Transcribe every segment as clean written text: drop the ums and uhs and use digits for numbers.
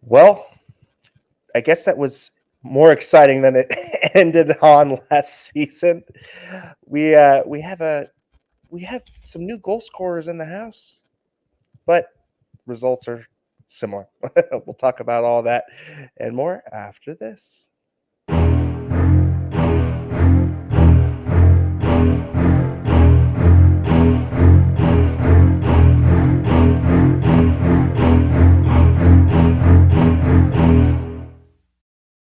Well, I guess that was more exciting than it ended on last season. We have some new goal scorers in the house, but results are similar. We'll talk about all that and more after this.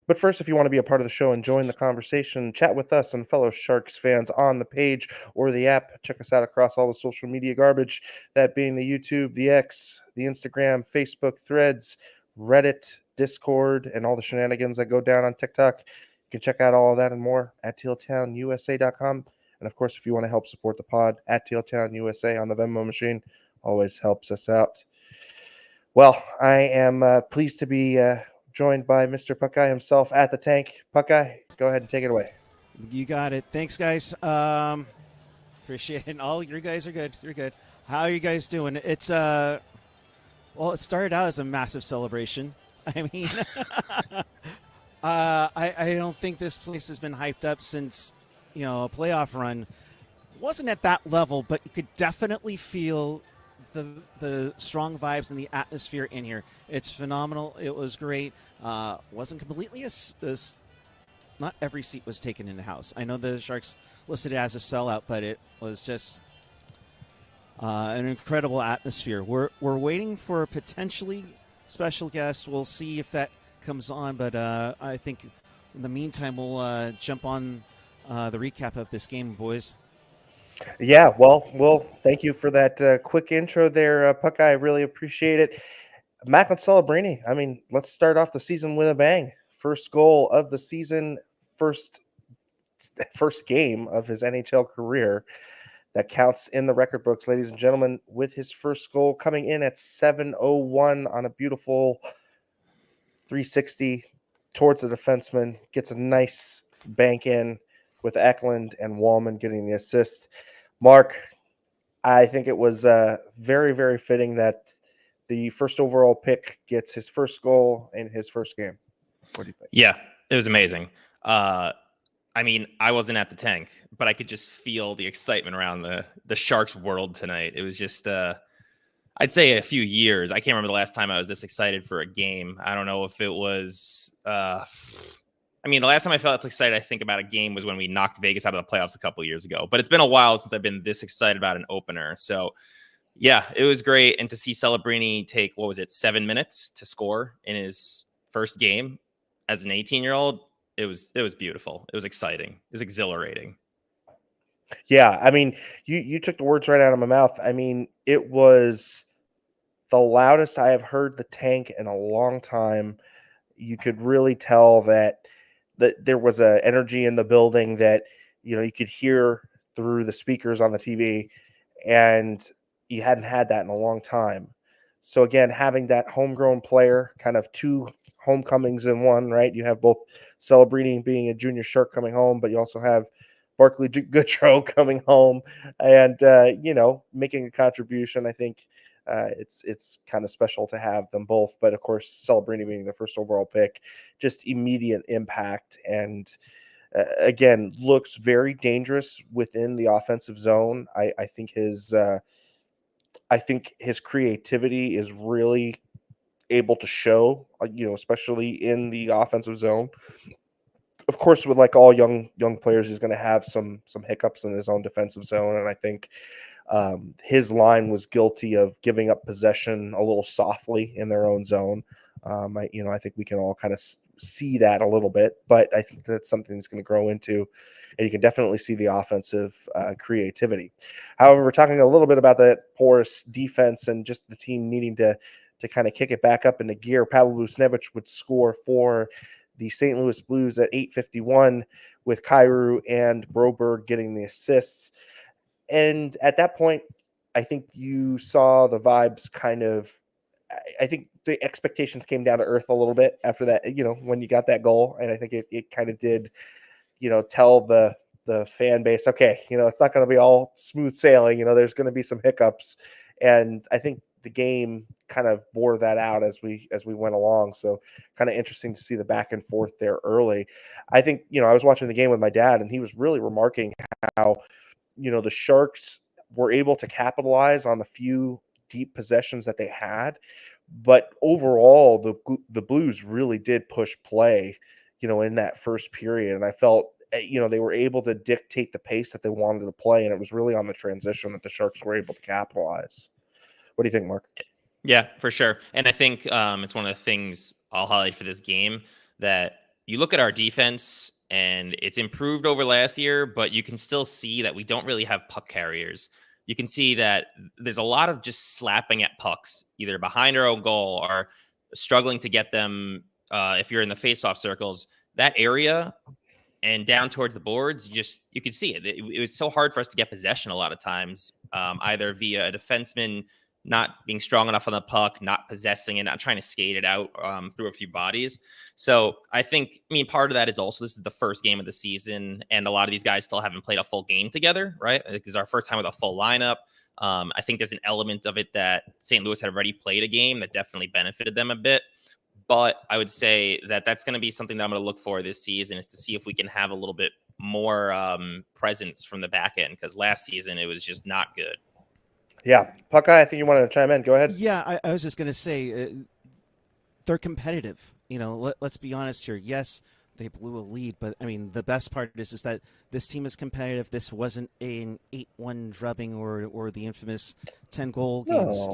But first, if you want to be a part of the show and join the conversation, chat with us and fellow Sharks fans on the page or the app. Check us out across all the social media garbage, that being the YouTube, the X, the Instagram, Facebook, Threads, Reddit, Discord, and all the shenanigans that go down on TikTok. You can check out all of that and more at tealtownusa.com. And of course, if you want to help support the pod, at tealtownusa on the Venmo machine, always helps us out. Well, I am pleased to be joined by Mr. Puckeye himself at the tank. Puckeye, go ahead and take it away. You got it. Thanks, guys. Appreciate it. All you guys are good. You're good. How are you guys doing? It's well, it started out as a massive celebration. I mean, I don't think this place has been hyped up since a playoff run. Wasn't at that level, but you could definitely feel the strong vibes and the atmosphere in here. It's phenomenal. It was great. Wasn't completely as not every seat was taken in the house. I know the Sharks listed it as a sellout, but it was just an incredible atmosphere. We're waiting for a potentially special guest. We'll see if that comes on, but I think in the meantime we'll jump on the recap of this game, boys. Yeah, well, thank you for that quick intro there, Puckeye. I really appreciate it. Macklin Celebrini. I mean, let's start off the season with a bang. First goal of the season, first game of his NHL career that counts in the record books, ladies and gentlemen, with his first goal coming in at 7:01 on a beautiful 360 towards the defenseman, gets a nice bank in with Eklund and Wallman getting the assist. Mark, I think it was very, very fitting that the first overall pick gets his first goal in his first game. What do you think? Yeah, it was amazing. I mean, I wasn't at the tank, but I could just feel the excitement around the Sharks world tonight. It was just, I'd say a few years. I can't remember the last time I was this excited for a game. I don't know if it was, I mean, the last time I felt excited, I think, about a game was when we knocked Vegas out of the playoffs a couple of years ago. But it's been a while since I've been this excited about an opener. So, yeah, it was great. And to see Celebrini take, 7 minutes to score in his first game as an 18-year-old, it was beautiful. It was exciting. It was exhilarating. Yeah, I mean, you took the words right out of my mouth. I mean, it was the loudest I have heard the tank in a long time. You could really tell that there was a energy in the building that you could hear through the speakers on the TV, and you hadn't had that in a long time. So again, having that homegrown player, kind of two homecomings in one, right? You have both Celebrini being a junior Shark coming home, but you also have Barclay Goodrow coming home and making a contribution. I think it's kind of special to have them both. But of course, Celebrini being the first overall pick, just immediate impact and again looks very dangerous within the offensive zone. I think his creativity is really able to show, especially in the offensive zone. Of course, with like all young players, he's going to have some hiccups in his own defensive zone, and I think his line was guilty of giving up possession a little softly in their own zone. I think we can all kind of see that a little bit, but I think that's something that's going to grow into, and you can definitely see the offensive creativity. However, we're talking a little bit about that porous defense and just the team needing to kind of kick it back up into gear. Pavel Buchnevich would score for the St. Louis Blues at 8:51 with Kyrou and Broberg getting the assists. And at that point, I think you saw the vibes kind of, I think the expectations came down to earth a little bit after that, when you got that goal. And I think it kind of did, tell the fan base, okay, it's not going to be all smooth sailing. There's going to be some hiccups. And I think the game kind of bore that out as we went along. So kind of interesting to see the back and forth there early. I think, I was watching the game with my dad, and he was really remarking how, the Sharks were able to capitalize on the few deep possessions that they had, but overall the Blues really did push play, in that first period, and I felt they were able to dictate the pace that they wanted to play, and it was really on the transition that the Sharks were able to capitalize. What do you think, Mark? Yeah, for sure. And I think it's one of the things I'll highlight for this game, that you look at our defense and it's improved over last year, but you can still see that we don't really have puck carriers. You can see that there's a lot of just slapping at pucks, either behind our own goal or struggling to get them. If you're in the faceoff circles, that area and down towards the boards, you could see it. It was so hard for us to get possession a lot of times, either via a defenseman not being strong enough on the puck, not possessing it, not trying to skate it out through a few bodies. So I think, part of that is also this is the first game of the season, and a lot of these guys still haven't played a full game together, right? This is our first time with a full lineup. I think there's an element of it that St. Louis had already played a game that definitely benefited them a bit. But I would say that that's going to be something that I'm going to look for this season, is to see if we can have a little bit more presence from the back end, because last season it was just not good. Yeah. Puckeye, I think you wanted to chime in. Go ahead. Yeah, I was just going to say they're competitive. Let's be honest here. Yes, they blew a lead, but the best part is that this team is competitive. This wasn't an 8-1 drubbing or the infamous 10-goal games,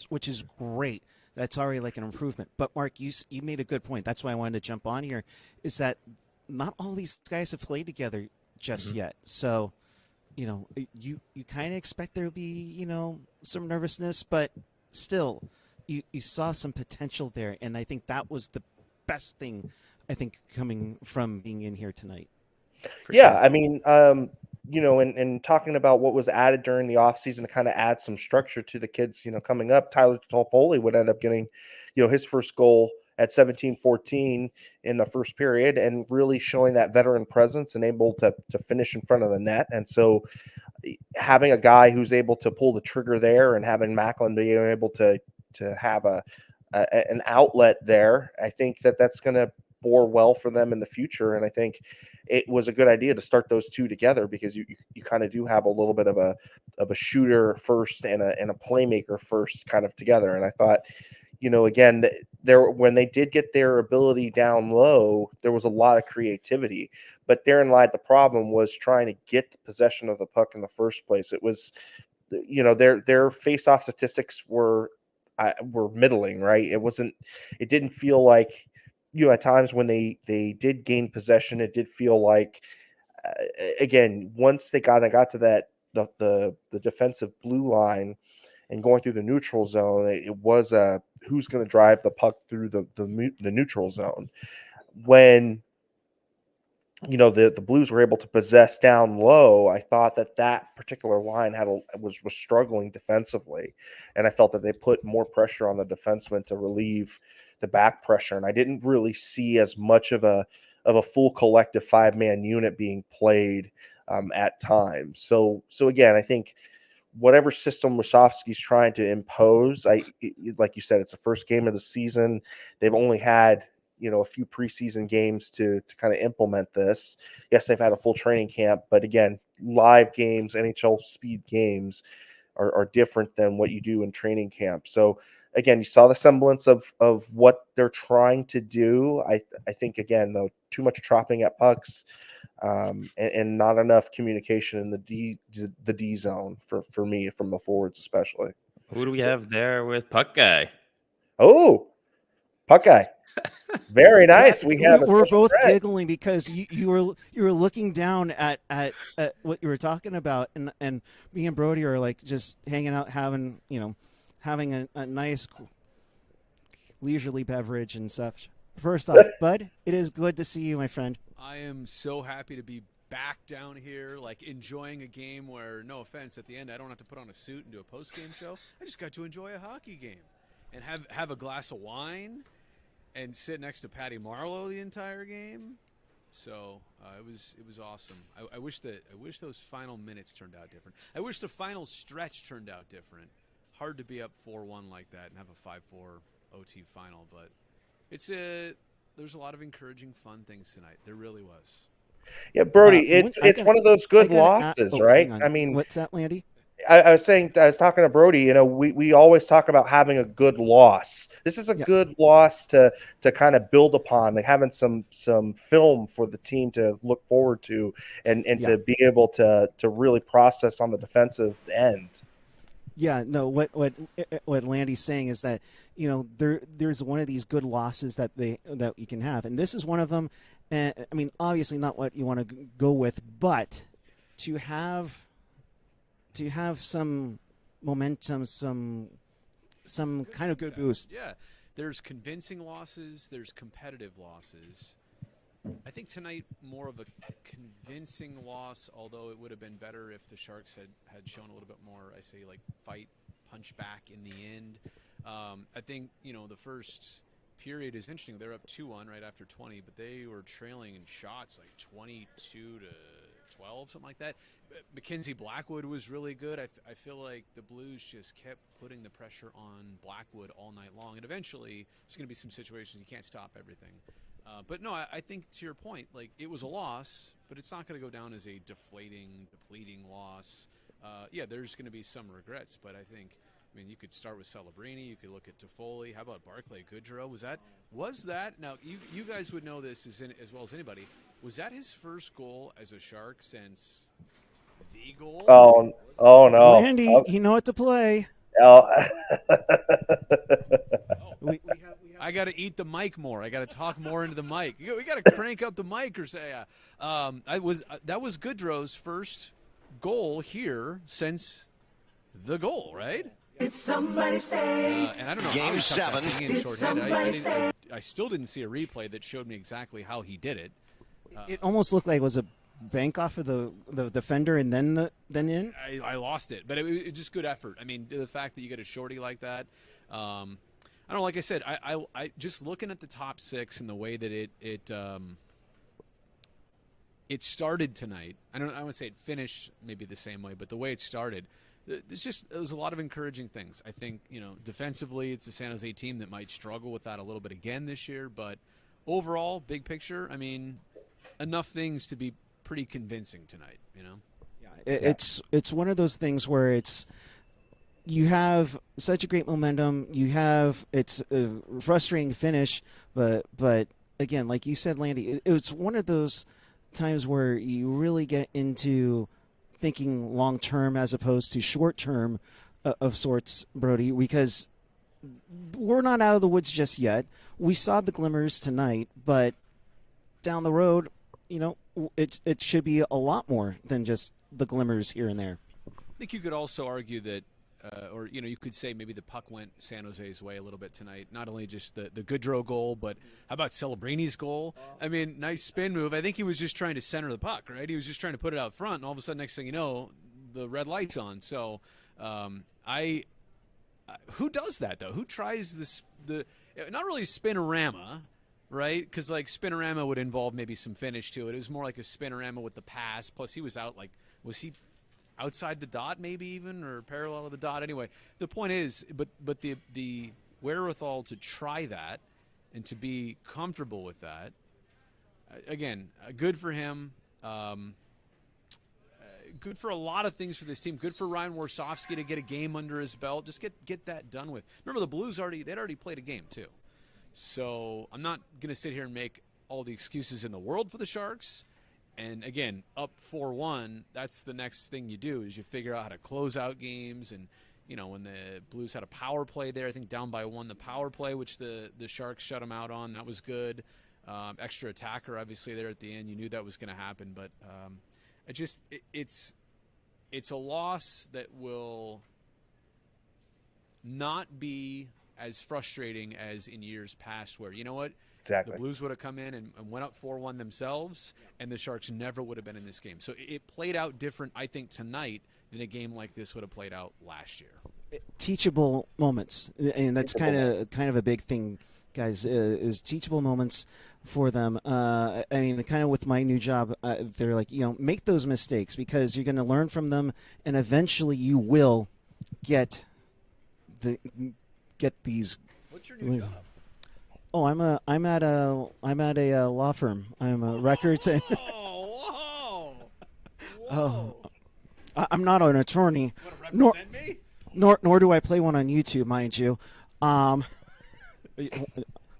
which is great. That's already like an improvement. But Mark, you made a good point. That's why I wanted to jump on here, is that not all these guys have played together just yet. So, you kind of expect there to be, some nervousness, but still, you saw some potential there. And I think that was the best thing, coming from being in here tonight. Yeah, sure. And talking about what was added during the offseason to kind of add some structure to the kids, coming up, Tyler Toffoli would end up getting, his first goal at 17-14 in the first period, and really showing that veteran presence and able to finish in front of the net. And so having a guy who's able to pull the trigger there, and having Macklin be able to have an outlet there, I think that's going to bore well for them in the future. And I think it was a good idea to start those two together, because you kind of do have a little bit of a shooter first and a playmaker first kind of together. And I thought, again, when they did get their ability down low, there was a lot of creativity, but therein lied the problem, was trying to get the possession of the puck in the first place. It was, their face-off statistics were middling, right? It didn't feel like, at times when they did gain possession, it did feel like, again, once they got to that, the defensive blue line and going through the neutral zone, it was who's going to drive the puck through the neutral zone. When the Blues were able to possess down low, I thought that particular line was struggling defensively, and I felt that they put more pressure on the defenseman to relieve the back pressure, and I didn't really see as much of a full collective 5-man unit being played at times. So again, I think whatever system Wasowski's trying to impose, like you said, it's the first game of the season. They've only had a few preseason games to kind of implement this. Yes, they've had a full training camp, but again, live games, NHL speed games are different than what you do in training camp. So again, you saw the semblance of what they're trying to do. I think, again, though, too much chopping at pucks, and not enough communication in the D zone for me, from the forwards especially. Who do we have there with Puck Guy? Oh, Puck Guy. Very nice. Yeah, we're both giggling because you were looking down at what you were talking about, and me and Brody are like just hanging out, having a nice leisurely beverage and such. First off, Bud, it is good to see you, my friend. I am so happy to be back down here, like enjoying a game where, no offense, at the end I don't have to put on a suit and do a post-game show. I just got to enjoy a hockey game and have a glass of wine and sit next to Patty Marlowe the entire game. So it was awesome. I wish those final minutes turned out different. I wish the final stretch turned out different. hard to be up 4-1 like that and have a 5-4 OT final, but there's a lot of encouraging, fun things tonight. There really was. Yeah, Brody, it's one of those good losses, right? Hang on. I mean, what's that, Landy? I was talking to Brody, we always talk about having a good loss. This is a good loss to kind of build upon, like having some film for the team to look forward to and to be able to really process on the defensive end. Yeah, no, what Landy's saying is that, there's one of these good losses that you can have, and this is one of them. And I mean, obviously not what you want to go with, but to have some momentum, some kind of good boost. Yeah, there's convincing losses, there's competitive losses. I think tonight more of a convincing loss, although it would have been better if the Sharks had shown a little bit more, I say, like fight, punch back in the end. I think, the first period is interesting. They're up 2-1 right after 20, but they were trailing in shots like 22-12, something like that. Mackenzie Blackwood was really good. I feel like the Blues just kept putting the pressure on Blackwood all night long, and eventually there's going to be some situations you can't stop everything. But no, I think to your point, like, it was a loss, but it's not going to go down as a depleting loss. Yeah, there's going to be some regrets, but I mean, you could start with Celebrini. You could look at Toffoli. How about Barclay Goodrow? Was that now? You guys would know this as well as anybody. Was that his first goal as a Shark since the goal? Oh no, Landy, you know what to play. I got to eat the mic more. I got to talk more into the mic. We got to crank up the mic or say. That was Goodrow's first goal here since the goal, right? Did somebody say? And I don't know. Game 7. I still didn't see a replay that showed me exactly how he did it. It almost looked like it was a bank off of the defender and then in. I lost it, but it just good effort. I mean, the fact that you get a shorty like that. I don't know. Like I said, I just looking at the top six and the way that it started tonight. I want to say it finished maybe the same way, but the way it started, there was a lot of encouraging things. I think, defensively, it's the San Jose team that might struggle with that a little bit again this year, but overall, big picture, I mean, enough things to be pretty convincing tonight. Yeah, it's one of those things where you have such a great momentum. It's a frustrating finish, but again, like you said, Landy, it's one of those times where you really get into thinking long term as opposed to short term of sorts, Brody, because we're not out of the woods just yet. We saw the glimmers tonight, but down the road, it should be a lot more than just the glimmers here and there. I think you could also argue that, you could say maybe the puck went San Jose's way a little bit tonight. Not only just the Goodrow goal, but how about Celebrini's goal? I mean, nice spin move. I think he was just trying to center the puck, right? He was just trying to put it out front, and all of a sudden, next thing you know, the red light's on. So, who does that though? Who tries the not really spinorama, right? Because like spinorama would involve maybe some finish to it. It was more like a spinorama with the pass. Plus, he was out. Like, was he outside the dot maybe even, or parallel to the dot? Anyway, the point is, but the wherewithal to try that and to be comfortable with that, again, good for him. Good for a lot of things for this team. Good for Ryan Warsofsky to get a game under his belt. Just get that done with. Remember, the Blues they'd already played a game too. So I'm not going to sit here and make all the excuses in the world for the Sharks. And again, up 4-1, that's the next thing you do is you figure out how to close out games. And, when the Blues had a power play there, I think down by 1, the power play, which the Sharks shut them out on, that was good. Extra attacker, obviously, there at the end. You knew that was going to happen. But it's a loss that will not be as frustrating as in years past where, you know what? Exactly. The Blues would have come in and went up 4-1 themselves, and the Sharks never would have been in this game. So it played out different, I think, tonight than a game like this would have played out last year. Teachable moments, and that's kind of a big thing, guys, is teachable moments for them. I mean, kind of with my new job, they're like, make those mistakes because you're going to learn from them, and eventually you will get get these. What's your new job? Oh, I'm at a law firm. I'm a records and. Whoa! Oh, I'm not an attorney. Want to represent me? Nor do I play one on YouTube, mind you.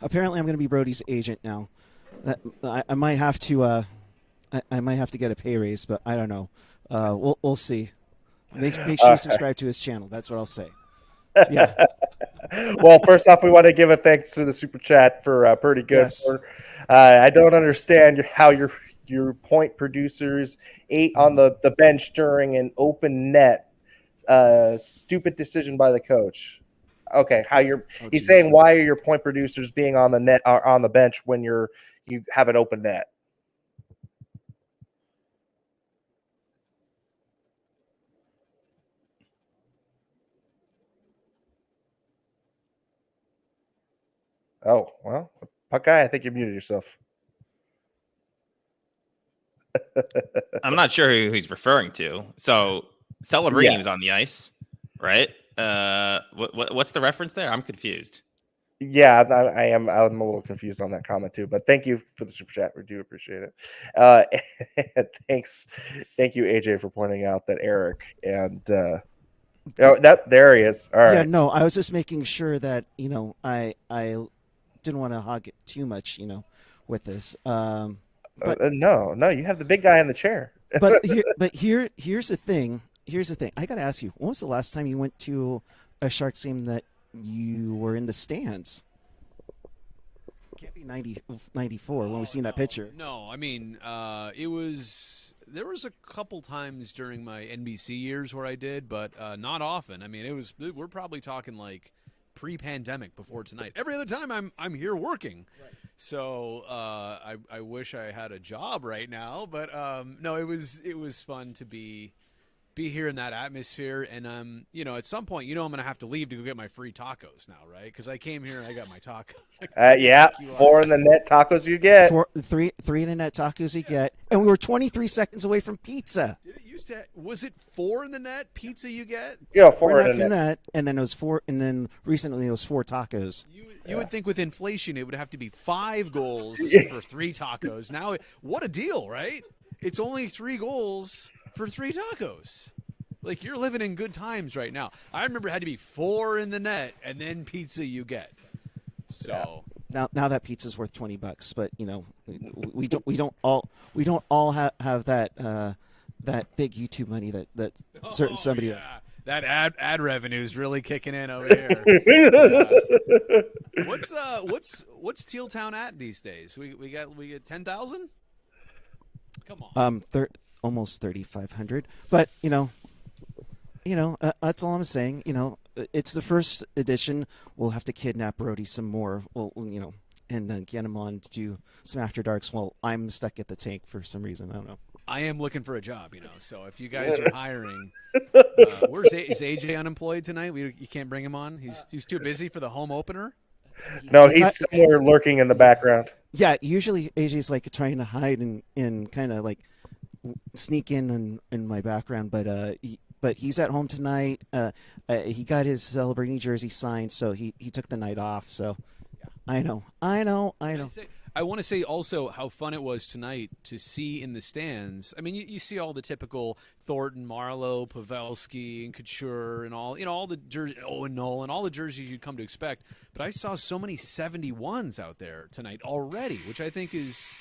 Apparently, I'm going to be Brody's agent now. I might have to. I might have to get a pay raise, but I don't know. We'll see. Make sure you subscribe to his channel. That's what I'll say. Yeah. Well, first off, we want to give a thanks to the super chat for Pretty Good. Yes. I don't understand how your point producers ate on the bench during an open net. Stupid decision by the coach. Okay, he's saying why are your point producers being on the net or on the bench when you have an open net? Oh, well, Puck Guy, I think you muted yourself. I'm not sure who he's referring to. So Celebrini was on the ice, right? What's the reference there? I'm confused. Yeah, I am. I'm a little confused on that comment too. But thank you for the super chat. We do appreciate it. Thank you, AJ, for pointing out that Erik and there he is. All right. Yeah, no, I was just making sure that I didn't want to hog it too much, with this. But no, you have the big guy in the chair. here's the thing. I got to ask you, when was the last time you went to a Sharks game that you were in the stands? Can't be 94 when we seen that picture. No, I mean, there was a couple times during my NBC years where I did, but not often. I mean, we're probably talking like pre-pandemic before tonight. Every other time I'm here working. Right. So I wish I had a job right now, but no, it was fun to be here in that atmosphere. And at some point, I'm going to have to leave to go get my free tacos now, right? Because I came here and I got my taco. Yeah, 4 in the net tacos you get. Three in the net tacos you get, and we were 23 seconds away from pizza. Did it used to? Was it 4 in the net pizza you get? Yeah, 4 in the the net, and then it was 4, and then recently it was 4 tacos. You would think with inflation it would have to be 5 goals for 3 tacos. Now, what a deal, right? It's only 3 goals for 3 tacos. Like, you're living in good times right now. I remember it had to be 4 in the net and then pizza you get. So now that pizza's worth $20, but we don't all have that big YouTube money that certain somebody does. That ad revenue is really kicking in over here. What's Teal Town at these days? We get 10,000. Come on. Almost 3,500. But that's all I'm saying. It's the first edition. We'll have to kidnap Brody some more. And get him on to do some After Darks while I'm stuck at the tank for some reason. I don't know. I am looking for a job, so if you guys are hiring, is AJ unemployed tonight? You can't bring him on? He's too busy for the home opener? No, he's somewhere lurking in the background. Yeah, usually AJ's like trying to hide and kind of like sneak in my background, but he's at home tonight. He got his Celebrini jersey signed, so he took the night off. So I know. I want to say also how fun it was tonight to see in the stands. I mean, you see all the typical Thornton, Marlowe, Pavelski, and Couture, and all the jerseys, and Nolan, all the jerseys you'd come to expect. But I saw so many 71s out there tonight already, which I think is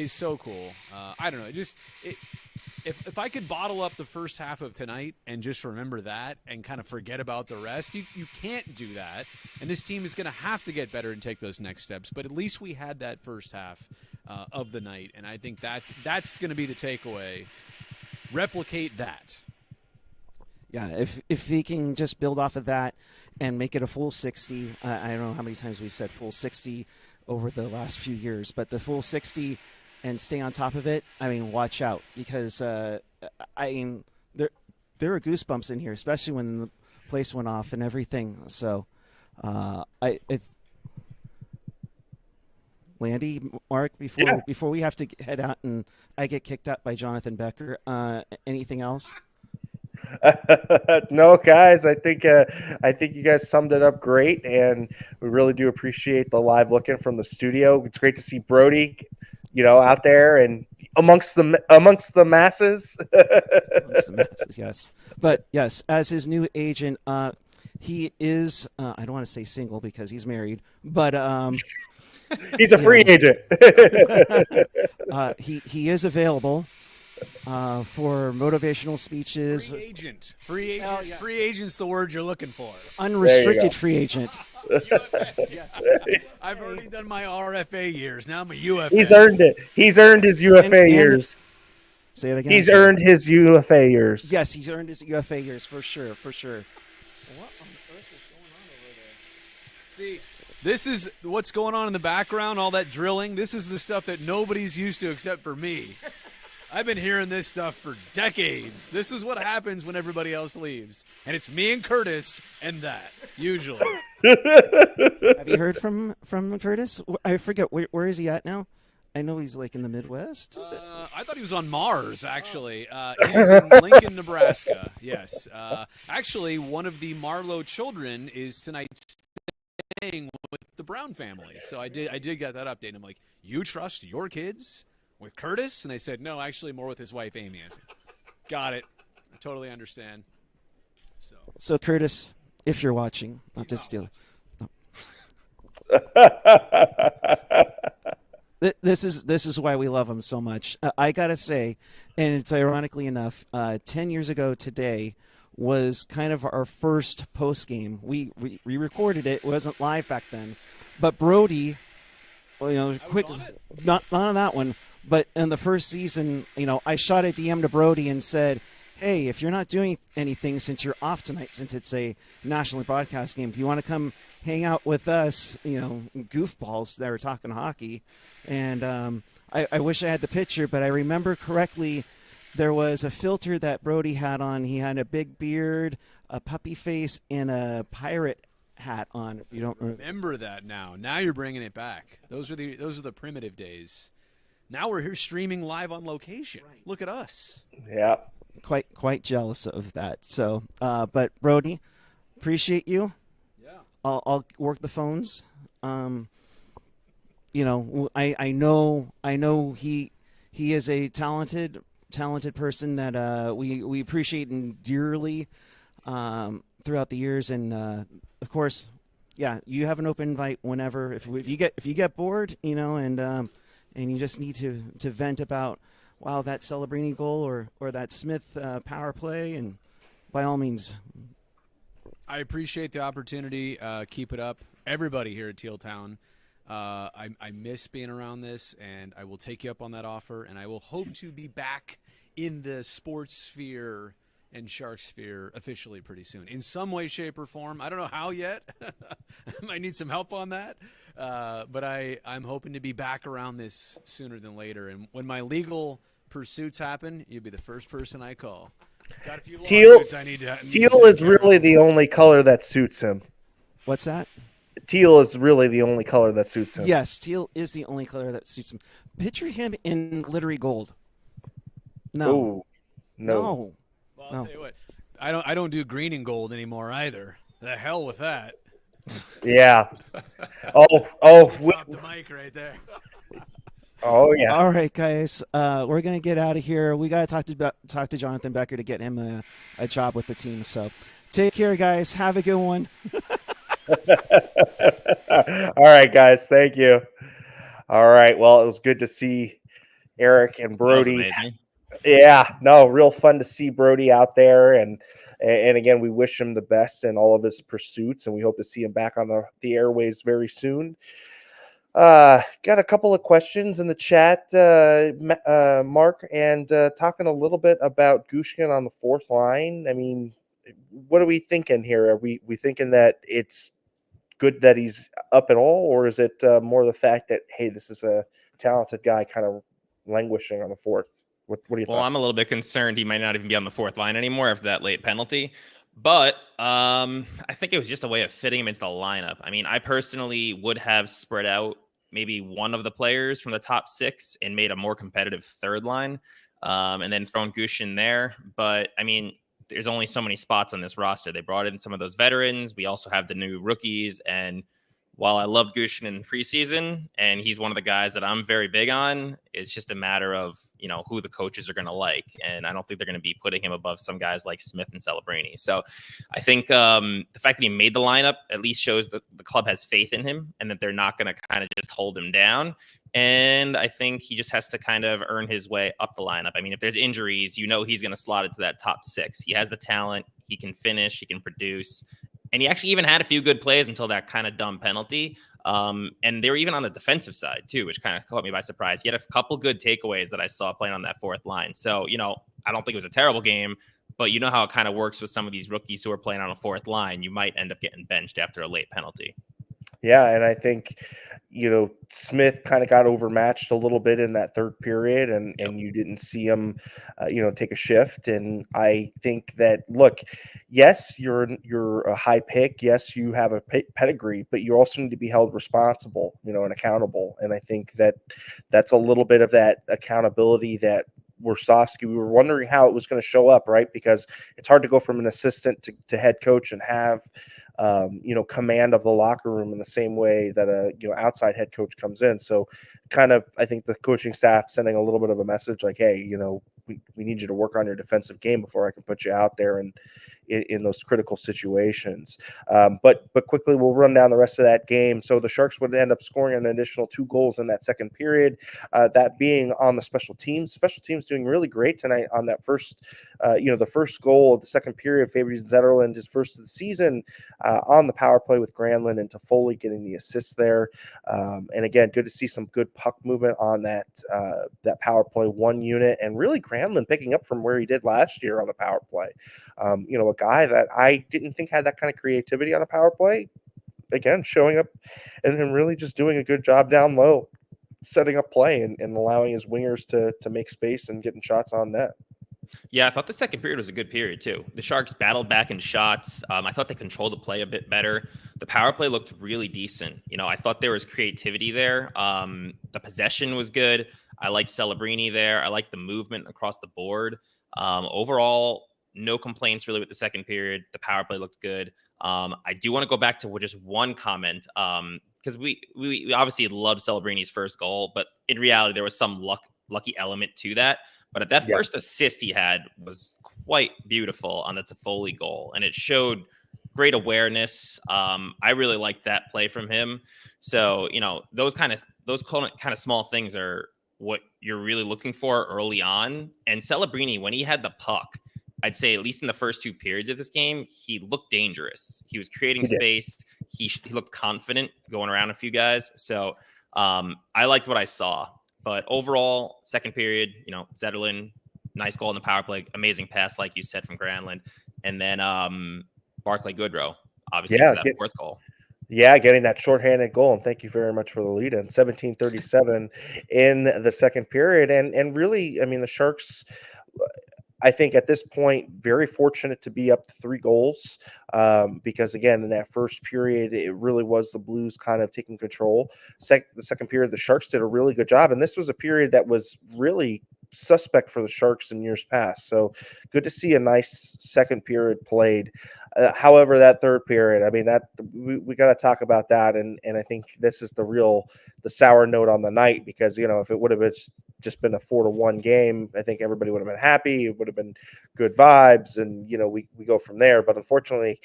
so cool. I don't know, if I could bottle up the first half of tonight and just remember that and kind of forget about the rest, you can't do that. And this team is going to have to get better and take those next steps. But at least we had that first half of the night, and I think that's going to be the takeaway. Replicate that. Yeah, if he can just build off of that and make it a full 60, I don't know how many times we said full 60 over the last few years, but the full 60 and stay on top of it, I mean, watch out, because there were goosebumps in here, especially when the place went off and everything. So, Landy, Mark, before we have to head out and I get kicked out by Jonathan Becker, anything else? No, guys, I think you guys summed it up great, and we really do appreciate the live looking from the studio. It's great to see Brody, out there and amongst the masses. Amongst the masses, yes. But yes, as his new agent, he is. I don't want to say single because he's married, but He's a free agent. he is available for motivational speeches. Free agent. Free agent. Oh, yeah. Free agent's the word you're looking for. Unrestricted free agent. Yes. I've already done my RFA years. Now I'm a UFA. He's earned it. He's earned his UFA years. Say it again. He's earned his UFA years. Yes, he's earned his UFA years for sure. For sure. What on earth is going on over there? See, this is what's going on in the background, all that drilling. This is the stuff that nobody's used to except for me. I've been hearing this stuff for decades. This is what happens when everybody else leaves. And it's me and Curtis and that, usually. Have you heard from Curtis? I forget where is he at now? I know he's like in the Midwest. Is it? I thought he was on Mars, actually. He's in Lincoln, Nebraska. Yes. Actually, one of the Marlowe children is tonight staying with the Brown family. So I did get that update. I'm like, you trust your kids with Curtis? And they said, no, actually more with his wife, Amy. I said, got it. I totally understand. So Curtis, if you're watching, not to steal. This is why we love him so much. I gotta say, and it's ironically enough, 10 years ago today was kind of our first post game. We recorded it. It wasn't live back then, but Brody, quick, not on that one, but in the first season, I shot a DM to Brody and said, hey, if you're not doing anything since you're off tonight, since it's a nationally broadcast game, do you want to come hang out with us, goofballs that are talking hockey? And I wish I had the picture, but I remember correctly, there was a filter that Brody had on. He had a big beard, a puppy face, and a pirate hat on. If you don't remember that now you're bringing it back. Those are the primitive days. Now we're here streaming live on location. Right. Look at us. Yeah. Quite jealous of that. So, but Brody, appreciate you. Yeah. I'll work the phones. I know he is a talented person that we appreciate and dearly throughout the years, and of course, yeah, you have an open invite whenever if you get bored, and you just need to vent about, wow, that Celebrini goal or that Smith power play, and by all means. I appreciate the opportunity. Keep it up. Everybody here at Teal Town. I miss being around this, and I will take you up on that offer, and I will hope to be back in the sports sphere and Shark sphere officially pretty soon. In some way, shape, or form. I don't know how yet. I might need some help on that. But I'm hoping to be back around this sooner than later. And when my legal pursuits happen, you'll be the first person I call. Got a few lawsuits I need to. Teal is really the only color that suits him. What's that? Teal is really the only color that suits him. Yes, teal is the only color that suits him. Picture him in glittery gold. No. Ooh, no. Well, I'll tell you what. I don't do green and gold anymore either. The hell with that. Yeah. Drop the mic right there. Oh yeah. All right, guys. We're gonna get out of here. We gotta talk to Jonathan Becker to get him a job with the team. So, take care, guys. Have a good one. All right, guys. Thank you. All right. Well, it was good to see Erik and Brody. That was amazing. Yeah. No, real fun to see Brody out there, and again, we wish him the best in all of his pursuits, and we hope to see him back on the airways very soon. Got a couple of questions in the chat, Mark, and talking a little bit about Gushkin on the fourth line. I mean, what are we thinking here? Are we thinking that it's good that he's up at all, or is it more the fact that, hey, this is a talented guy kind of languishing on the fourth? What do you think? Well, I'm a little bit concerned he might not even be on the fourth line anymore after that late penalty. But I think it was just a way of fitting him into the lineup. I mean, I personally would have spread out maybe one of the players from the top six and made a more competitive third line, and then thrown Gush in there. But I mean, there's only so many spots on this roster. They brought in some of those veterans. We also have the new rookies. And while I loved Gushin in preseason, and he's one of the guys that I'm very big on, it's just a matter of, who the coaches are going to like. And I don't think they're going to be putting him above some guys like Smith and Celebrini. So I think the fact that he made the lineup at least shows that the club has faith in him and that they're not going to kind of just hold him down. And I think he just has to kind of earn his way up the lineup. I mean, if there's injuries, he's going to slot into that top 6. He has the talent. He can finish. He can produce. And he actually even had a few good plays until that kind of dumb penalty. And they were even on the defensive side, too, which kind of caught me by surprise. He had a couple good takeaways that I saw playing on that fourth line. So, I don't think it was a terrible game, but you know how it kind of works with some of these rookies who are playing on a fourth line. You might end up getting benched after a late penalty. Yeah, and I think, Smith kind of got overmatched a little bit in that third period, and you didn't see him, take a shift. And I think that, look, yes, you're a high pick. Yes, you have a pedigree, but you also need to be held responsible, and accountable. And I think that that's a little bit of that accountability that Warsofsky, we were wondering how it was going to show up, right? Because it's hard to go from an assistant to head coach and have command of the locker room in the same way that a outside head coach comes in. So kind of, I think the coaching staff sending a little bit of a message like, hey, we need you to work on your defensive game before I can put you out there and in those critical situations. But quickly, we'll run down the rest of that game. So the Sharks would end up scoring an additional 2 goals in that second period, that being on the special teams. Special teams doing really great tonight on that first, the first goal of the second period. Fabian Zetterlund, his first of the season, on the power play with Granlund and Toffoli getting the assist there. And again, good to see some good puck movement on that power play 1 unit, and really Granlund picking up from where he did last year on the power play. A guy that I didn't think had that kind of creativity on a power play, again, showing up and really just doing a good job down low, setting up play and allowing his wingers to make space and getting shots on net. Yeah, I thought the second period was a good period, too. The Sharks battled back in shots. I thought they controlled the play a bit better. The power play looked really decent. I thought there was creativity there. The possession was good. I liked Celebrini there. I liked the movement across the board. Overall, no complaints really with the second period. The power play looked good. I do want to go back to just one comment, because we obviously loved Celebrini's first goal, but in reality, there was some lucky element to that. But that first assist he had was quite beautiful on the Toffoli goal, and it showed great awareness. I really liked that play from him. So, those kind of small things are what you're really looking for early on. And Celebrini, when he had the puck, I'd say at least in the first 2 periods of this game, he looked dangerous. He was creating space. He looked confident going around a few guys. So I liked what I saw. But overall, second period, Zetterlund, nice goal in the power play, amazing pass, like you said, from Granlund. And then Barclay Goodrow, obviously, for that fourth goal. Yeah, getting that shorthanded goal, and thank you very much for the lead in 17:37 in the second period. And really, I mean, the Sharks, I think at this point, very fortunate to be up to 3 goals, because again, in that first period, it really was the Blues kind of taking control. The second period, the Sharks did a really good job, and this was a period that was really suspect for the Sharks in years past. So good to see a nice second period played. However, that third period, I mean, that we got to talk about that, and I think this is the sour note on the night, because if it would have just been a 4-1 game, I think everybody would have been happy. It would have been good vibes, and we go from there. But unfortunately,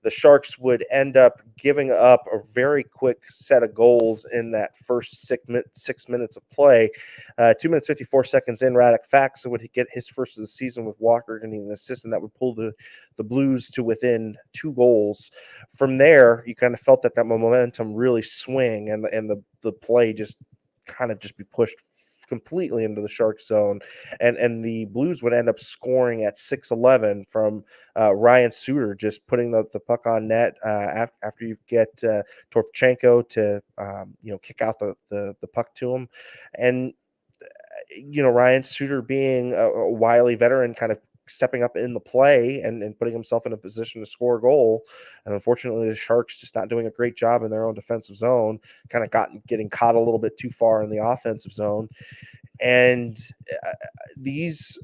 the Sharks would end up giving up a very quick set of goals in that first 6 minutes of play. 2 minutes 54 seconds in, Radek Faksa would get his first of the season with Walker getting an assist, and that would pull the Blues to within 2 goals. From there, you kind of felt that momentum really swing, and the play just be pushed completely into the Sharks zone, and the Blues would end up scoring at 6-11 from Ryan Suter just putting the puck on net after you get Torfchenko to kick out the puck to him. And Ryan Suter, being a wily veteran, kind of stepping up in the play and putting himself in a position to score a goal. And unfortunately, the Sharks just not doing a great job in their own defensive zone, kind of getting caught a little bit too far in the offensive zone. And uh, these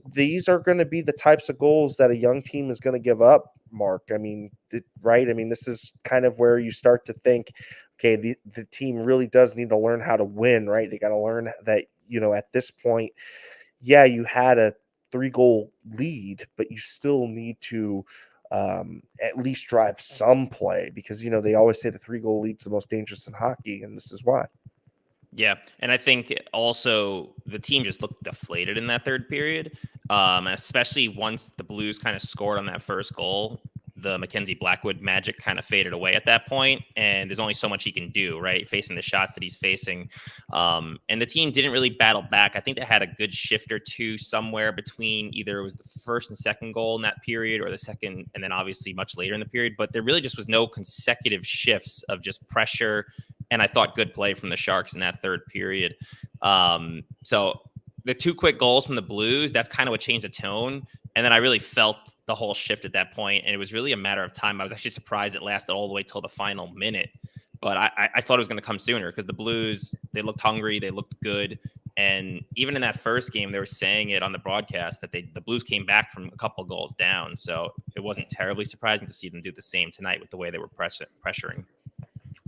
are going to be the types of goals that a young team is going to give up, Mark. I mean, right? I mean, this is kind of where you start to think, okay, the team really does need to learn how to win, right? They got to learn that, at this point, yeah, you had a 3-goal lead, but you still need to at least drive some play because, they always say the 3-goal lead's the most dangerous in hockey, and this is why. Yeah, and I think also the team just looked deflated in that third period, especially once the Blues kind of scored on that first goal. The Mackenzie Blackwood magic kind of faded away at that point, and there's only so much he can do, right? Facing the shots that he's facing, and the team didn't really battle back. I think they had a good shift or two somewhere between either it was the first and second goal in that period, or the second, and then obviously much later in the period. But there really just was no consecutive shifts of just pressure. And I thought good play from the Sharks in that third period. So the 2 quick goals from the Blues, that's kind of what changed the tone. And then I really felt the whole shift at that point, and it was really a matter of time. I was actually surprised it lasted all the way till the final minute. But I thought it was going to come sooner because the Blues, they looked hungry, they looked good. And even in that first game, they were saying it on the broadcast that the Blues came back from a couple goals down. So it wasn't terribly surprising to see them do the same tonight with the way they were pressuring.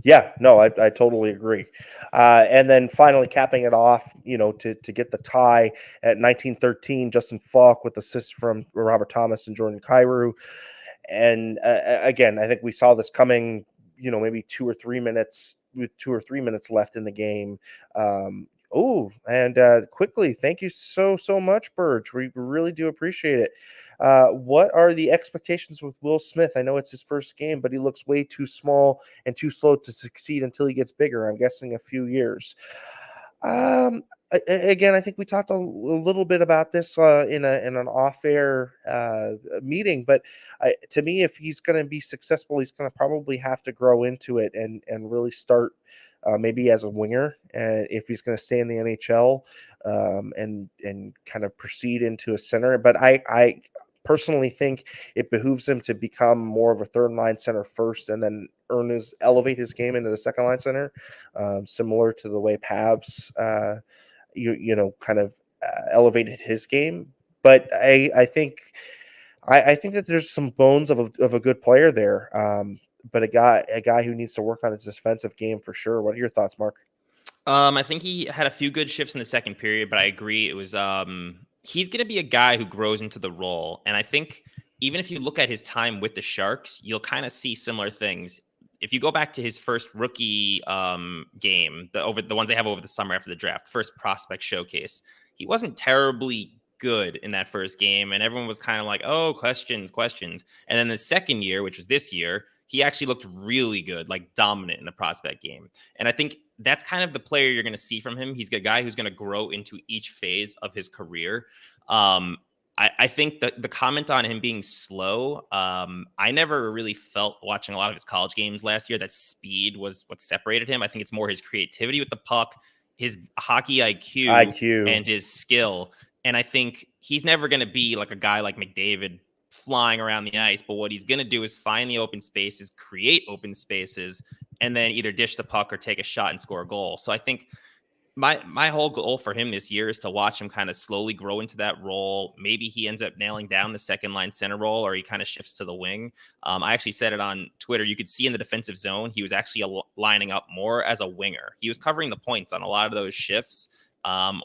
Yeah, no, I totally agree. And then finally capping it off, to get the tie at 1913, Justin Falk with assists from Robert Thomas and Jordan Kyrou. And again, I think we saw this coming, maybe 2 or 3 minutes with 2 or 3 minutes left in the game. Quickly, thank you so much, Burge. We really do appreciate it. What are the expectations with Will Smith? I know it's his first game, but he looks way too small and too slow to succeed until he gets bigger. I'm guessing a few years. Again, I think we talked a little bit about this in an off-air meeting, but to me, if he's going to be successful, he's going to probably have to grow into it and really start maybe as a winger, and if he's going to stay in the NHL and kind of proceed into a center. But I personally think it behooves him to become more of a third line center first, and then elevate his game into the second line center, similar to the way Pavs kind of elevated his game. But I think that there's some bones of a good player there. But a guy who needs to work on his defensive game for sure. What are your thoughts, Mark? I think he had a few good shifts in the second period, but I agree it was he's going to be a guy who grows into the role. And I think even if you look at his time with the Sharks, you'll kind of see similar things. If you go back to his first rookie game, the ones they have over the summer after the draft, first prospect showcase, he wasn't terribly good in that first game, and everyone was kind of like, oh, questions. And then the second year, which was this year, he actually looked really good, like dominant in the prospect game. And I think that's kind of the player you're going to see from him. He's a guy who's going to grow into each phase of his career. I think that the comment on him being slow, I never really felt watching a lot of his college games last year that speed was what separated him. I think it's more his creativity with the puck, his hockey IQ. And his skill. And I think he's never going to be like a guy like McDavid flying around the ice, but what he's going to do is find the open spaces, create open spaces, and then either dish the puck or take a shot and score a goal. So I think my whole goal for him this year is to watch him kind of slowly grow into that role. Maybe he ends up nailing down the second line center role, or he kind of shifts to the wing. I actually said it on Twitter. You could see in the defensive zone, he was actually lining up more as a winger. He was covering the points on a lot of those shifts.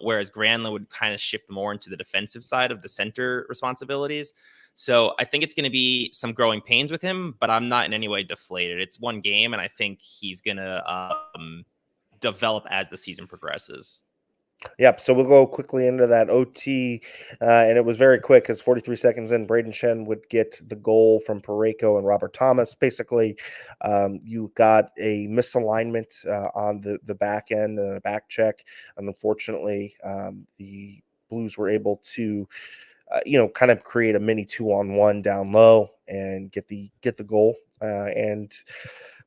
Whereas Granlund would kind of shift more into the defensive side of the center responsibilities. So I think it's going to be some growing pains with him, but I'm not in any way deflated. It's one game, and I think he's going to develop as the season progresses. Yep. So we'll go quickly into that OT, and it was very quick because 43 seconds in, Braden Shen would get the goal from Parayko and Robert Thomas. Basically, you got a misalignment on the back end and a back check, and unfortunately, the Blues were able to, kind of create a mini 2-on-1 down low and get the goal, and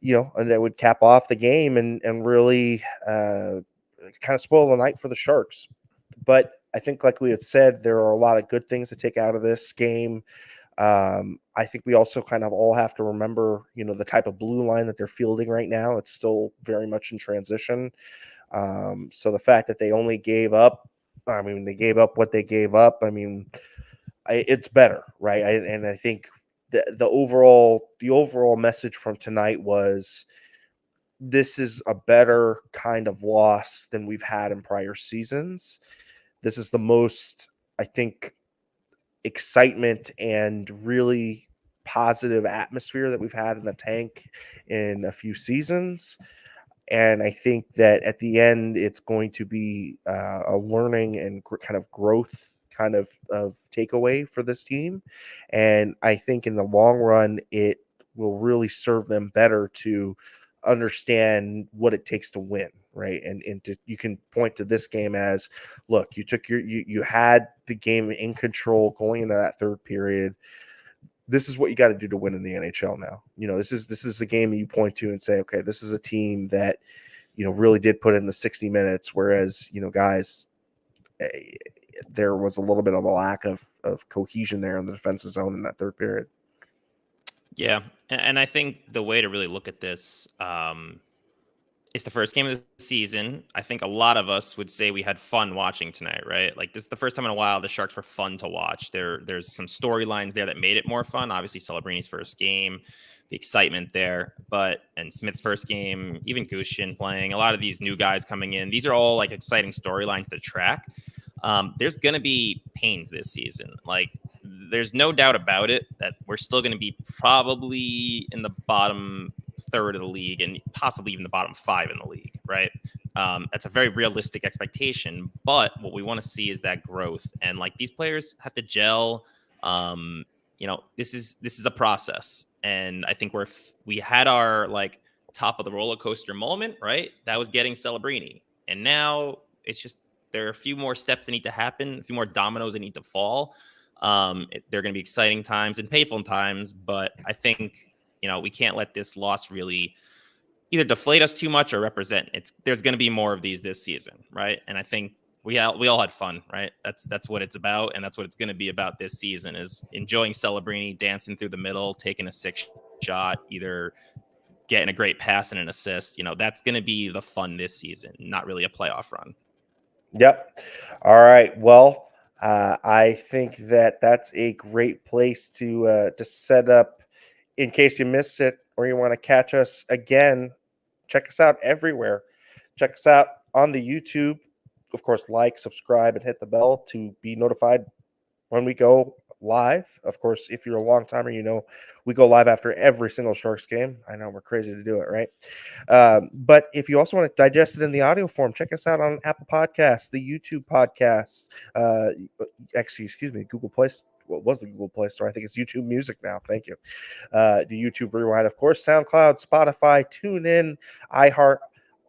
that would cap off the game and really kind of spoil the night for the Sharks. But I think, like we had said, there are a lot of good things to take out of this game. I think we also kind of all have to remember, the type of blue line that they're fielding right now. It's still very much in transition. So the fact that they only gave up I mean, they gave up what they gave up. I mean, it's better, right? And I think the overall message from tonight was this is a better kind of loss than we've had in prior seasons. This is the most, I think, excitement and really positive atmosphere that we've had in the tank in a few seasons. And I think that at the end, it's going to be a learning and kind of growth of takeaway for this team. And I think in the long run, it will really serve them better to understand what it takes to win, right? You can point to this game as, look, you had the game in control going into that third period. This is what you got to do to win in the NHL now. This is a game that you point to and say, okay, this is a team that really did put in the 60 minutes, whereas, guys, there was a little bit of a lack of cohesion there in the defensive zone in that third period. Yeah, and I think the way to really look at this, it's the first game of the season. I think a lot of us would say we had fun watching tonight, right? Like, this is the first time in a while the Sharks were fun to watch. There's some storylines there that made it more fun. Obviously, Celebrini's first game, the excitement there, and Smith's first game, even Gushin playing, a lot of these new guys coming in. These are all like exciting storylines to track. There's going to be pains this season. Like, there's no doubt about it that we're still going to be probably in the bottom third of the league and possibly even the bottom 5 in the league, right? That's a very realistic expectation, but what we want to see is that growth. And like, these players have to gel. This is a process. And I think we had our like top of the roller coaster moment, right? That was getting Celebrini. And now it's just, there are a few more steps that need to happen, a few more dominoes that need to fall. They're going to be exciting times and painful times, but I think, we can't let this loss really either deflate us too much or represent. There's going to be more of these this season, right? And I think we all had fun, right? That's what it's about, and that's what it's going to be about this season, is enjoying Celebrini dancing through the middle, taking a 6 shot, either getting a great pass and an assist. That's going to be the fun this season, not really a playoff run. Yep. All right. Well, I think that's a great place to set up. In case you missed it or you want to catch us again, check us out everywhere. Check us out on the YouTube. Of course, like, subscribe, and hit the bell to be notified when we go live. Of course, if you're a long timer, we go live after every single Sharks game. I know we're crazy to do it, right? But if you also want to digest it in the audio form, check us out on Apple Podcasts, the YouTube Podcasts, Google Play. What was the Google Play Store? I think it's YouTube Music now. Thank you. The YouTube Rewind, of course, SoundCloud, Spotify, TuneIn, iHeart,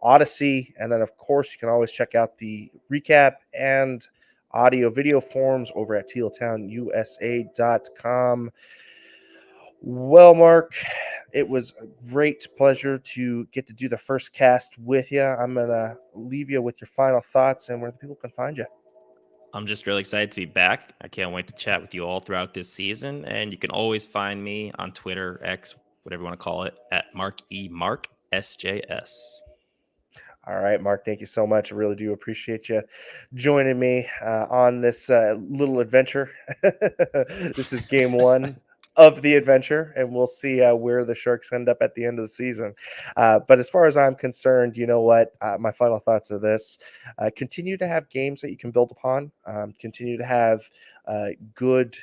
Odyssey, and then, of course, you can always check out the recap and audio video forms over at tealtownusa.com. Well, Mark, it was a great pleasure to get to do the first cast with you. I'm going to leave you with your final thoughts and where the people can find you. I'm just really excited to be back. I can't wait to chat with you all throughout this season. And you can always find me on Twitter, X, whatever you want to call it, at Mark SJS. All right, Mark, thank you so much. I really do appreciate you joining me on this little adventure. This is game 1 of the adventure, and we'll see where the Sharks end up at the end of the season. But as far as I'm concerned, you know what? My final thoughts are this. Continue to have games that you can build upon. Continue to have good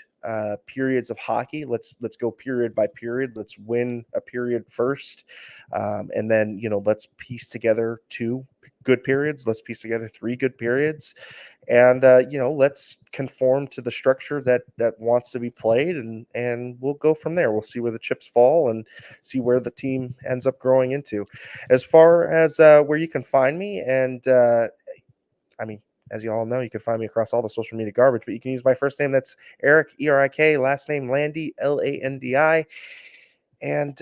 periods of hockey. Let's go period by period. Let's win a period first. And then, let's piece together 2 good periods. Let's piece together 3 good periods. And, let's conform to the structure that wants to be played, and we'll go from there. We'll see where the chips fall and see where the team ends up growing into. As far as where you can find me, and as you all know, you can find me across all the social media garbage, but you can use my first name. That's Erik, Erik, last name Landi, Landi. And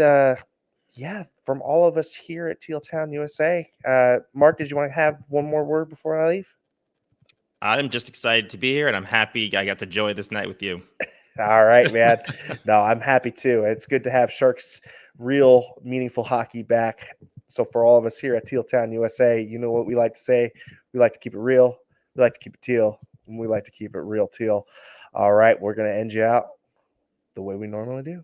from all of us here at Teal Town USA, Mark, did you want to have one more word before I leave? I'm just excited to be here, and I'm happy I got to enjoy this night with you. All right, man. No, I'm happy too. It's good to have Sharks real meaningful hockey back. So for all of us here at Teal Town USA, you know what we like to say? We like to keep it real. We like to keep it teal, and we like to keep it real teal. All right, we're going to end you out the way we normally do.